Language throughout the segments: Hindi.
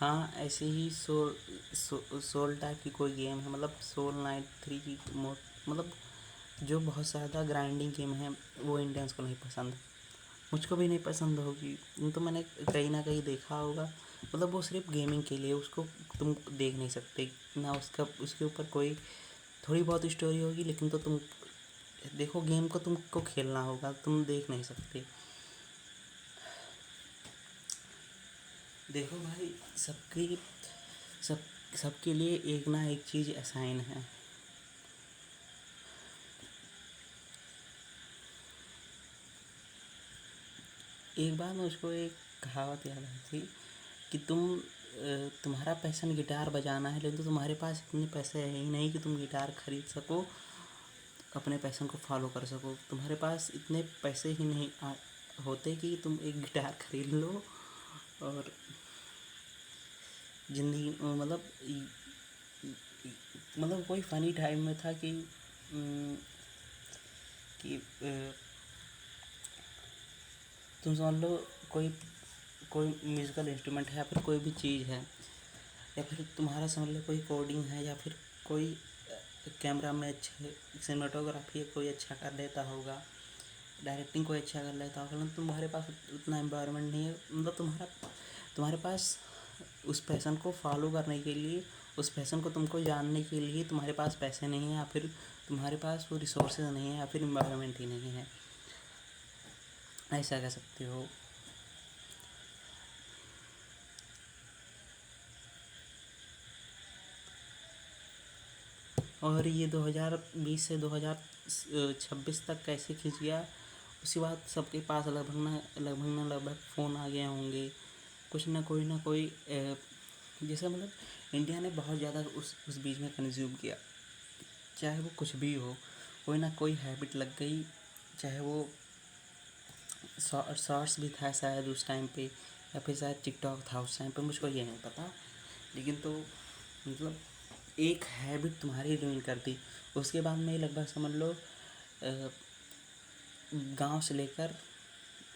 हाँ, ऐसे ही सोल टाइप की कोई गेम है, मतलब सोल नाइट 3 की मतलब जो बहुत ज़्यादा ग्राइंडिंग गेम है वो इंडियंस को नहीं पसंद। मुझको भी नहीं पसंद होगी, तो मैंने कहीं ना कहीं देखा होगा। मतलब वो सिर्फ गेमिंग के लिए, उसको तुम देख नहीं सकते ना, उसका उसके ऊपर कोई थोड़ी बहुत स्टोरी होगी, लेकिन तो तुम देखो गेम को तुमको खेलना होगा, तुम देख नहीं सकते। देखो भाई, सबकी सब सबके लिए एक ना एक चीज़ असाइन है। एक बार मुझको एक कहावत याद आई थी कि तुम्हारा पैशन गिटार बजाना है, लेकिन तो तुम्हारे पास इतने पैसे है ही नहीं कि तुम गिटार खरीद सको, अपने पैशन को फॉलो कर सको। तुम्हारे पास इतने पैसे ही नहीं होते कि तुम एक गिटार खरीद लो और ज़िंदगी मतलब कोई फ़नी टाइम में था कि तुम समझ लो, कोई कोई म्यूज़िकल इंस्ट्रूमेंट है या फिर कोई भी चीज़ है, या फिर तुम्हारा समझ लो कोई कोडिंग है, या फिर कोई कैमरा में अच्छे सिनेमाटोग्राफी कोई अच्छा कर लेता होगा, डायरेक्टिंग कोई अच्छा कर लेता होगा, लेकिन तुम्हारे पास उतना एम्पावरमेंट नहीं है। मतलब तुम्हारे पास उस पैशन को फॉलो करने के लिए, उस पैशन को तुमको जानने के लिए तुम्हारे पास पैसे नहीं हैं, या फिर तुम्हारे पास वो रिसोर्सेज नहीं है, या फिर एम्पावरमेंट ही नहीं है, ऐसा कह सकते हो। और ये 2020 से 2026 तक कैसे खिंच गया, उसके बाद सबके पास लगभग फ़ोन आ गए होंगे। कुछ ना कोई जैसे मतलब इंडिया ने बहुत ज़्यादा उस बीच में कंज्यूम किया, चाहे वो कुछ भी हो, कोई ना कोई हैबिट लग गई। चाहे वो शॉर्ट्स भी था शायद उस टाइम पे, या फिर शायद टिकटॉक था उस टाइम पे, मुझको ये नहीं पता। लेकिन तो मतलब एक हैबिट तुम्हारी रुइन कर दी। उसके बाद में लगभग समझ लो गांव से लेकर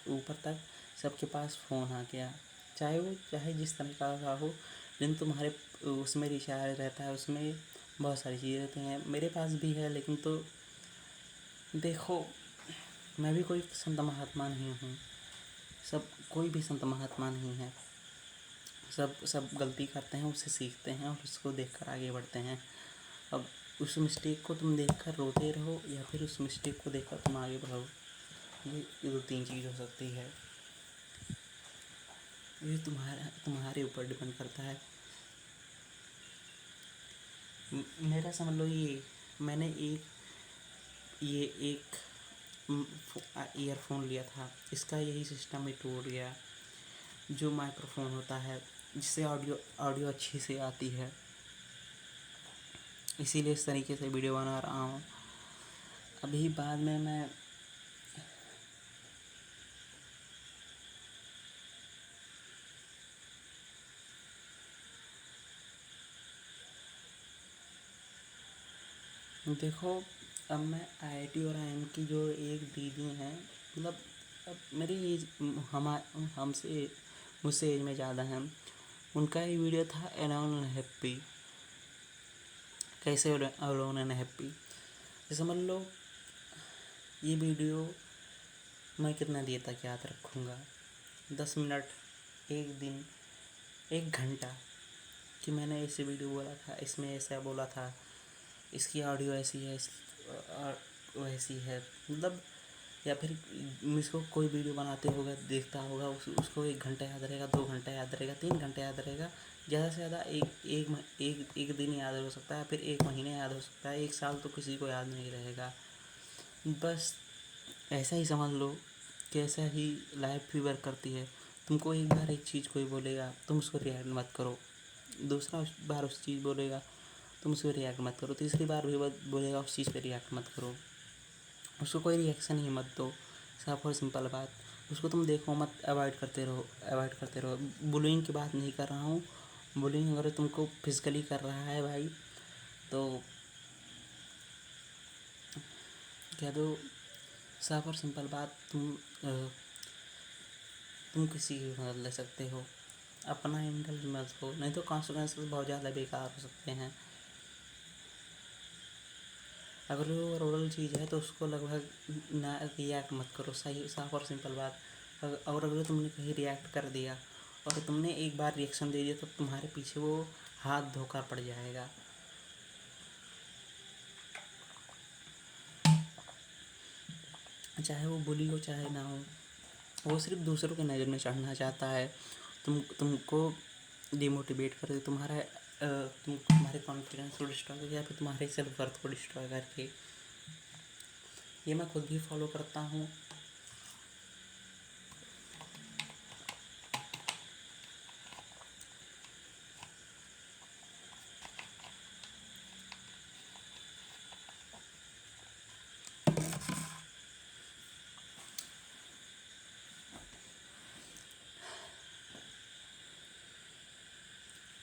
ऊपर तक सबके पास फ़ोन आ गया, चाहे जिस तरह का हो, लेकिन तुम्हारे उसमें रिचार्ज रहता है, उसमें बहुत सारी चीज़ें रहती हैं। मेरे पास भी है, लेकिन तो देखो, मैं भी कोई संत महात्मा नहीं हूँ, सब कोई भी संत महात्मा नहीं है। सब सब गलती करते हैं, उससे सीखते हैं और उसको देखकर आगे बढ़ते हैं। अब उस मिस्टेक को तुम देखकर रोते रहो, या फिर उस मिस्टेक को देखकर तुम आगे बढ़ो, ये दो तीन चीज़ हो सकती है। ये तुम्हारे ऊपर डिपेंड करता है। मेरा समझ लो, मैंने ये एक ईयरफोन लिया था, इसका यही सिस्टम ही टूट गया। जो माइक्रोफोन होता है जिससे ऑडियो ऑडियो अच्छी से आती है, इसीलिए इस तरीके से वीडियो बना रहा हूँ। अभी बाद में मैं देखो, अब मैं आईआईटी और आईएम की जो एक दीदी हैं, मतलब अब मेरी एज हमसे मुझसे एज में ज़्यादा हैं, उनका ही वीडियो था अलोन एंड हैप्पी, कैसे अलोन एंड हैप्पी। जैसे समझ लो, ये वीडियो मैं कितना देर तक याद रखूँगा, 10 मिनट, एक दिन, 1 घंटा, कि मैंने ऐसे वीडियो बोला था, इसमें ऐसा बोला था, इसकी ऑडियो ऐसी है, वैसी है, मतलब। या फिर मुझको कोई वीडियो बनाते होगा, देखता होगा, उसको 1 घंटा याद रहेगा, 2 घंटा याद रहेगा, 3 घंटा याद रहेगा, ज़्यादा से ज़्यादा एक दिन याद हो सकता है, फिर 1 महीने याद हो सकता है, 1 साल तो किसी को याद नहीं रहेगा। बस ऐसा ही समझ लो कि ऐसा ही लाइफ भी वर्क करती है। तुमको एक बार एक चीज़ कोई बोलेगा, तुम उसको रिएक्ट मत करो। दूसरा बार उस चीज़ बोलेगा, तुम उस पर रिएक्ट मत करो। तीसरी बार भी बोलेगा, उस चीज़ पर रिएक्ट मत करो, उसको कोई रिएक्शन ही मत दो। साफ और सिंपल बात, उसको तुम देखो मत, अवॉइड करते रहो, अवॉइड करते रहो। बुलिंग की बात नहीं कर रहा हूँ। बुलिंग अगर तुमको फिजिकली कर रहा है भाई, तो कह दो। साफ और सिंपल बात, तुम किसी की भी मदद ले सकते हो। अपना इंडल्ज मत हो, नहीं तो कॉन्सिक्वेंसेस बहुत ज़्यादा बेकार हो सकते हैं। अगर वो रोडल चीज़ है तो उसको लगभग ना रिएक्ट मत करो, सही साफ और सिंपल बात। और अगर तुमने कहीं रिएक्ट कर दिया और तुमने एक बार रिएक्शन दे दिया तो तुम्हारे पीछे वो हाथ धोखा पड़ जाएगा। चाहे वो बुली हो चाहे ना हो, वो सिर्फ दूसरों की नज़र में चढ़ना चाहता है, तुमको डिमोटिवेट कर दे, तुम्हारे कॉन्फिडेंस को डिस्ट्रॉय करके या फिर तुम्हारे सेल्फ वर्थ को डिस्ट्रॉय करके। ये मैं खुद भी फॉलो करता हूँ।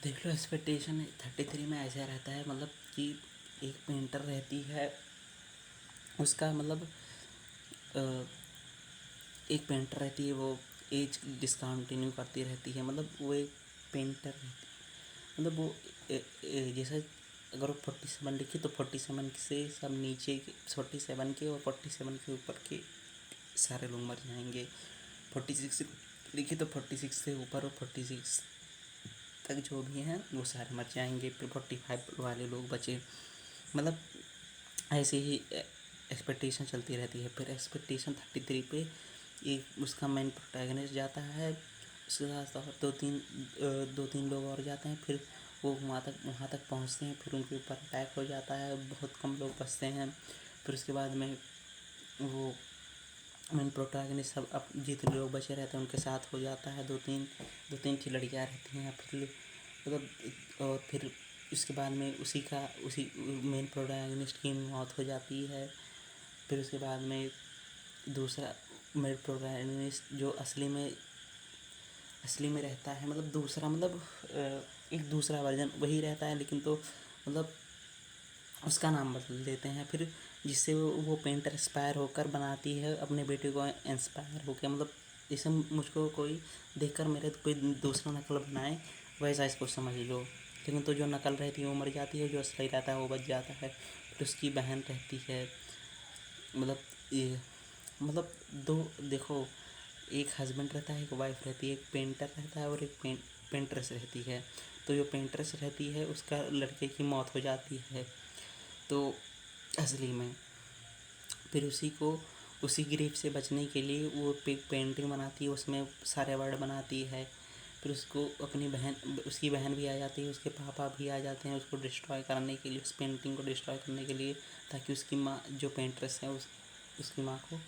देख लो, एक्सपेक्टेशन 33 में ऐसा रहता है, मतलब कि एक पेंटर रहती है, उसका मतलब एक पेंटर रहती है, वो एज डिसकंटिन्यू करती रहती है, मतलब वो एक पेंटर रहती है, मतलब वो जैसे अगर वो 47 लिखी तो 47 से सब नीचे के 47 के और 47 के ऊपर के सारे लोग मर जाएंगे। 46 लिखी तो 46 से ऊपर और 46 तक जो भी हैं वो सारे मर जाएंगे, फिर 45 वाले लोग बचे। मतलब ऐसे ही एक्सपेक्टेशन चलती रहती है। फिर एक्सपेक्टेशन 33 पे एक उसका मेन प्रोटैगनिस्ट जाता है, उसके साथ साथ दो तीन लोग और जाते हैं, फिर वो वहाँ तक पहुँचते हैं, फिर उनके ऊपर अटैक हो जाता है, बहुत कम लोग बचते हैं। फिर उसके बाद में वो मेन प्रोटैगनिस्ट सब अब जितने लोग बचे रहते हैं उनके साथ हो जाता है, दो तीन थी लड़कियाँ रहती हैं, फिर मतलब और फिर उसके बाद में उसी मेन प्रोटैगनिस्ट की मौत हो जाती है। फिर उसके बाद में दूसरा मेन प्रोटैगनिस्ट जो असली में रहता है, मतलब दूसरा, मतलब एक दूसरा वर्जन वही रहता है, लेकिन तो मतलब उसका नाम बदल देते हैं, फिर जिससे वो पेंटर इंस्पायर होकर बनाती है अपने बेटे को, इंस्पायर होकर, मतलब जैसे मुझको कोई देखकर मेरे कोई दूसरा नकल बनाए वैसा इसको समझ लो। लेकिन तो जो नकल रहती है वो मर जाती है, जो असली रहता है वो बच जाता है। फिर उसकी बहन रहती है, मतलब ये मतलब दो, देखो, एक हस्बैंड रहता है, एक वाइफ रहती है, एक पेंटर रहता है और एक पेंट्रेस रहती है। तो जो पेंट्रेस रहती है उसका लड़के की मौत हो जाती है तो असली में, फिर उसी ग्रीफ से बचने के लिए वो पेंटिंग बनाती है, उसमें सारे वर्ड बनाती है। फिर उसको उसकी बहन भी आ जाती है, उसके पापा भी आ जाते हैं उसको डिस्ट्रॉय करने के लिए, उस पेंटिंग को डिस्ट्रॉय करने के लिए, ताकि उसकी माँ जो पेंट्रेस है उसकी माँ को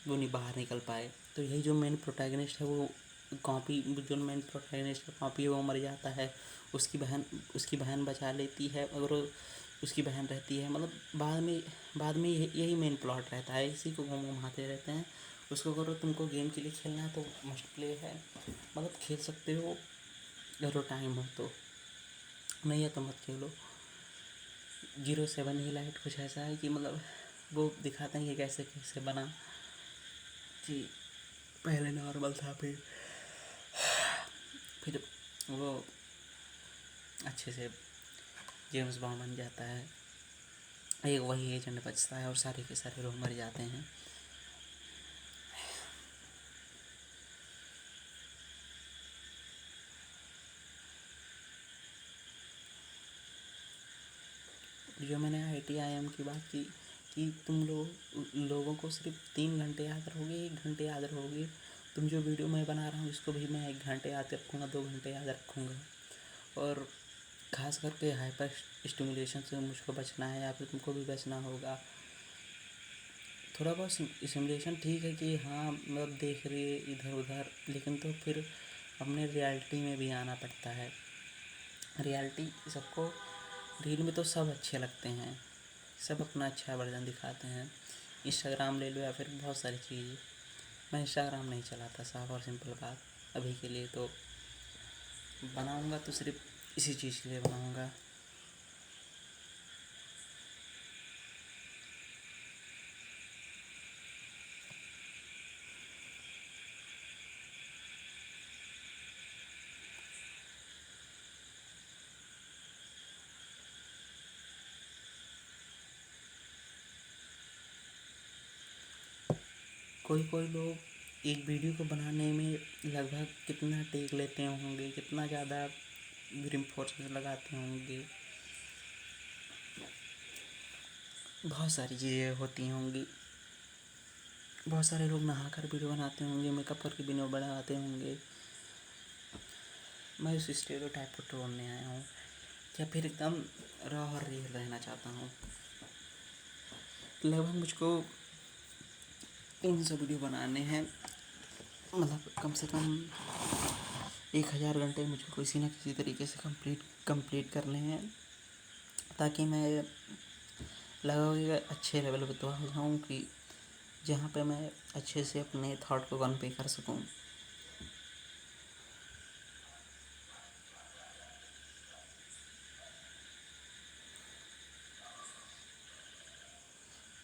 वो नहीं बाहर निकल पाए। तो यही जो मेन प्रोटैगनिस्ट है वो जो मेन प्रोटैगनिस्ट का कॉपी है वो मर जाता है, उसकी बहन बचा लेती है, और उसकी बहन रहती है, मतलब बाद में यही मेन प्लॉट रहता है, इसी को घुमाते रहते हैं। उसको अगर तुमको गेम के लिए खेलना है तो मस्ट प्ले है, मतलब खेल सकते हो अगर टाइम हो तो, नहीं है तो मत खेलो। 07 ही लाइट कुछ ऐसा है कि मतलब वो दिखाते हैं कि कैसे कैसे बना, कि पहले नॉर्मल था, फिर वो अच्छे से जेम्स बॉन्ड बन जाता है, एक वही एजेंट बचता है और सारे के सारे लोग मर जाते हैं। जो मैंने ITIM की बात की कि तुम लोगों को सिर्फ 3 घंटे याद रहोगे, 1 घंटे याद रहोगे। तुम जो वीडियो मैं बना रहा हूँ इसको भी मैं 1 घंटे याद रखूँगा, 2 घंटे याद रखूँगा। और ख़ास करके हाइपर स्टिमुलेशन से मुझको बचना है, या फिर तुमको भी बचना होगा। थोड़ा बहुत सिमुलेशन ठीक है कि हाँ, मतलब देख रही है इधर उधर, लेकिन तो फिर अपने रियलिटी में भी आना पड़ता है। रियलिटी सबको, रील में तो सब अच्छे लगते हैं, सब अपना अच्छा वर्जन दिखाते हैं। इंस्टाग्राम ले लो या फिर बहुत सारी चीज़। मैं इंस्टाग्राम नहीं चलाता, साफ और सिंपल बात। अभी के लिए तो बनाऊँगा तो सिर्फ इसी चीज़ के लिए बनाऊँगा। कोई कोई लोग एक वीडियो को बनाने में लगभग कितना टेक लेते होंगे, कितना ज़्यादा ग्रिम फोर्सेस लगाते होंगे, बहुत सारी चीज़ें होती होंगी। बहुत सारे लोग नहाकर वीडियो बनाते होंगे, मेकअप करके वीडियो बनाते होंगे। मैं उस स्टेरियोटाइप को तोड़ने आया हूँ, या फिर एकदम रॉ और रियल रहना चाहता हूँ। लगभग मुझको 300 वीडियो बनाने हैं, मतलब कम से कम 1000 घंटे मुझको किसी न किसी तरीके से कंप्लीट करने हैं, ताकि मैं लगभग अच्छे लेवल पर तो पहुँच जाऊँ कि जहाँ पे मैं अच्छे से अपने थॉट को कन्वे कर सकूँ।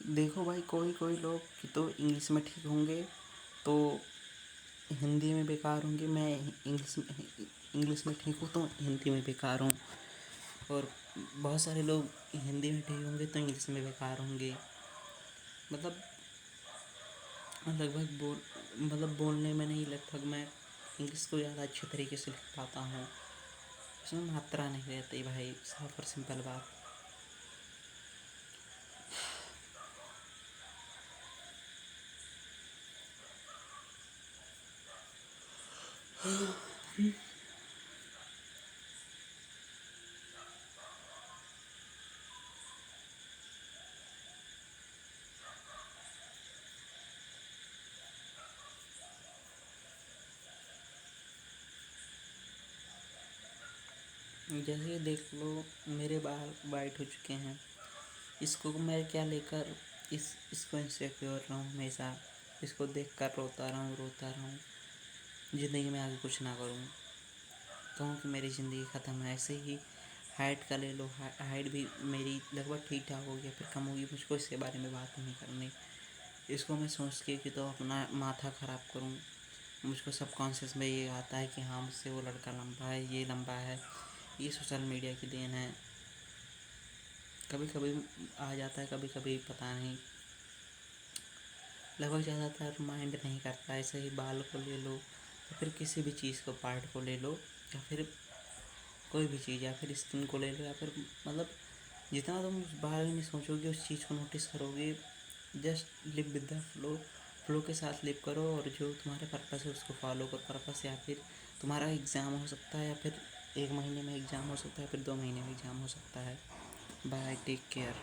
देखो भाई, कोई कोई लोग कि तो इंग्लिश में ठीक होंगे तो हिंदी में बेकार होंगे। मैं इंग्लिश में ठीक हूँ तो हिंदी में बेकार हूँ, और बहुत सारे लोग हिंदी में ठीक होंगे तो इंग्लिश में बेकार होंगे। मतलब बोलने में नहीं, लगभग मैं इंग्लिश को ज़्यादा अच्छे तरीके से लिख पाता हूँ। उसमें मात्रा नहीं रहती भाई, साफ और सिंपल बात। जैसे देख लो, मेरे बाल वाइट हो चुके हैं, इसको मैं क्या लेकर इसको इनसिक्योर रहूँ हमेशा, इसको देख कर रोता रहूँ, ज़िंदगी में आगे कुछ ना करूँ, कहूँ कि मेरी ज़िंदगी ख़त्म है। ऐसे ही हाइट का ले लो, हाइट भी मेरी लगभग ठीक ठाक होगी, फिर कम होगी, मुझको इसके बारे में बात नहीं करनी। इसको मैं सोच के कि तो अपना माथा ख़राब करूँ, मुझको सबकॉन्शियस में ये आता है कि हाँ, मुझसे वो लड़का लंबा है, ये लंबा है, ये सोशल मीडिया की देन है। कभी कभी आ जाता है, कभी कभी पता नहीं, लगभग ज़्यादातर माइंड नहीं करता। ऐसे ही बाल को ले लो, या फिर किसी भी चीज़ को, पार्ट को ले लो, या फिर कोई भी चीज़, या फिर स्किन को ले लो, या फिर मतलब जितना तुम उस बारे में सोचोगे, उस चीज़ को नोटिस करोगे, just live with the flow के साथ लिव करो, और जो तुम्हारे पर्पस है उसको फॉलो करो। पर्पस, या फिर तुम्हारा एग्ज़ाम हो सकता है, या फिर 1 महीने में एग्ज़ाम हो सकता है, फिर 2 महीने में एग्ज़ाम हो सकता है। Bye, take care.